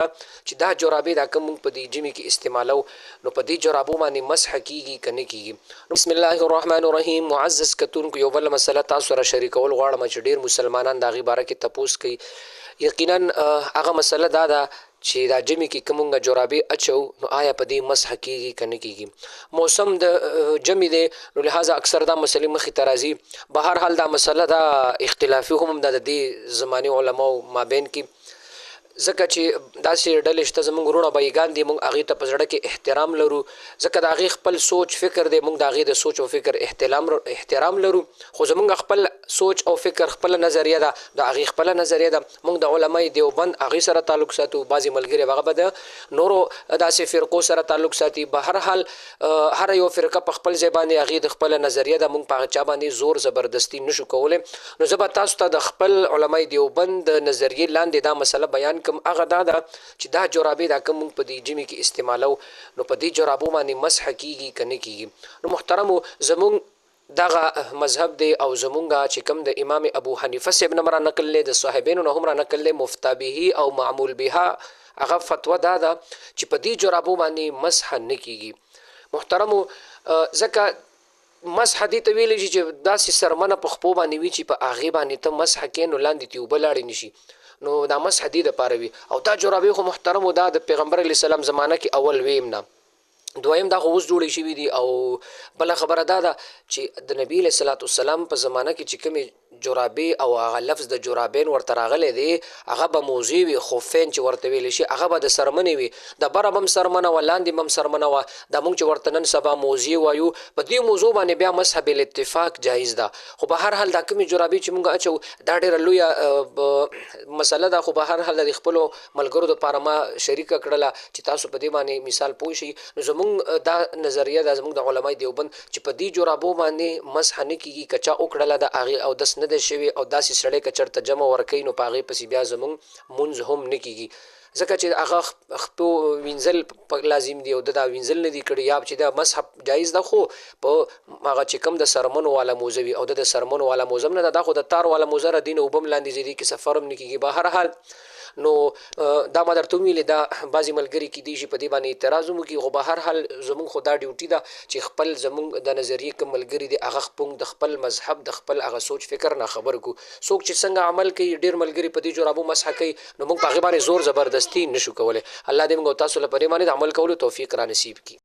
چې دا جرابې دا کوم په دې جمی کې استعمالو نو په دې جرابو باندې مسح کیږي کنه کیږي. بسم الله الرحمن الرحیم. معزز کتونکو یو بل مسله تاسو سره شریکول غواړم چې ډیر مسلمانان دا غي باره کې تپوس کوي. یقینا هغه مسله دا ده چې دا جمی کې کومه جرابې اچو نو آیا په دې مسح کیږي کنه کیږي. موسم د جمی دی نو لہذا اکثر دا مسلې مخې ته راځي. بهر حال دا مسله دا اختلافي هم د دې زماني علماو مابین کې ځکه چې داسې ډلې شته زموږ وروڼه بایګان دي، موږ هغې ته په زړه کې احترام لرو ځکه د هغې خپل سوچ فکر دی، موږ د هغې د سوچ او فکر احترام لرو، خو زموږ خپل سوچ او فکر خپله نظریه ده، د هغې خپله نظریه ده. موږ د علمای دیوبند هغې سره تعلق ساتو، بعضې ملګري هغه به د نورو داسې فرقو سره تعلق ساتي. به هر حال هر یو فرقه په خپل ځای باندې هغې د خپله نظریه ده، موږ په هغه چا باندې زور زبردستي نشو کولی. نو زه به تاسو ته د خپل علمای دیوبند د نظریې لاندې دا مسله بیان هغه دا ده چې دا جرابې دا کوم په دې جمی کې استعمالو نو په دې جرابو باندې مسح کیږي کنه کیږي. نو محترمو زمونږ دغه مذهب دی او زمونږ چې کوم د امام ابو حنیفه صاحب نه را نقل دی، د صاحبینو نه هم را نقل دی، مفتى به او معمول بها هغه فتوا دا ده چې په دې جرابو باندې مسح نه کیږي. محترمو ځکه مسح دې ته ویلی چې داسې سرمنه په خپو باندې وي چې په هغې باندې ته مسح کې نو لاندې تې اوبه لاړې نشي، نو دا مسح دې دپاره وي. او دا جرابې خو محترمو دا د پیغمبر علیه السلام زمانه کې اول ویم نه، دویم دا خو اوس جوړې شوي دي. او بله خبره دا ده چې د نبي علیه صلات والسلام په زمانه کې چې کومې جرابې او هغه لفظ د جرابین ورته راغلی دی هغه به موضوع وي، خفین چې ورته ویلی شي هغه به د سرمنې وي، د بره به هم سرمنه وه لاندې به هم سرمنه وه. دا مونږ چې ورته نن سبا موضوع وایو په دې موضوع باندې بیا مسح بالاتفاق جایز ده. خو به هر حال دا کومې جرابې چې مونږ اچو دا ډېره لویه مسله ده، خو به هر حال د خپلو ملګرو دپاره ما شریکه کړله چې تاسو په دې باندې مثال پوه شئ. نو زمونږ دا نظریه ده زمونږ د علمای دیوبند چې په دې جرابو باندې مسح نه کیږي، که چا وکړله د هغې اودس نه دی شوی او داسې سړی که چېرته جمع ورکوي نو په هغې پسې بیا زمونږ مونځ هم نه کیږي ځکه چې هغه خپو وینځل لازم دی او د دا وینځل نه دي کړي، یا چې دا مسح جایز ده خو په هغه چې کوم د سرمنو والا موزه وي او د سرمنو والا موزه هم نه ده، دا خو د تار والا موزه را دي نه اوبه هم لاندې ځي، دې کې سفر هم نه کیږي. به هر حال نو دا ما درته ویلې دا بعضې ملګري کیدای شي په دې باندې اعتراض هم وکړي، خو به هر حال زمونږ خو دا ډیوټي ده چې خپل زمونږ د نظریې کوم ملګري دي هغه خپل د خپل مذهب د خپل هغه سوچ فکر نه خبر کو. څوک چې څنګه عمل کوي ډېر ملګري په دې جرابو مسح کوي نو موږ په هغې باندې زور زبردستي نشو کولی. الله دې موږ او تاسو له په دې باندې د عمل کولو توفیق را نصیب کړي.